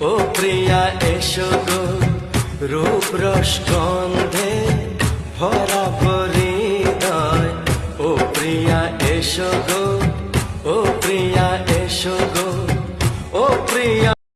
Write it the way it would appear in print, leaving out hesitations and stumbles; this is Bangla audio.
ও প্রিয়া এসো গো, রূপ রস গন্ধে ভরা হৃদয়। ও প্রিয়া এসো গো, ও প্রিয়া এসো গো, ও প্রিয়া।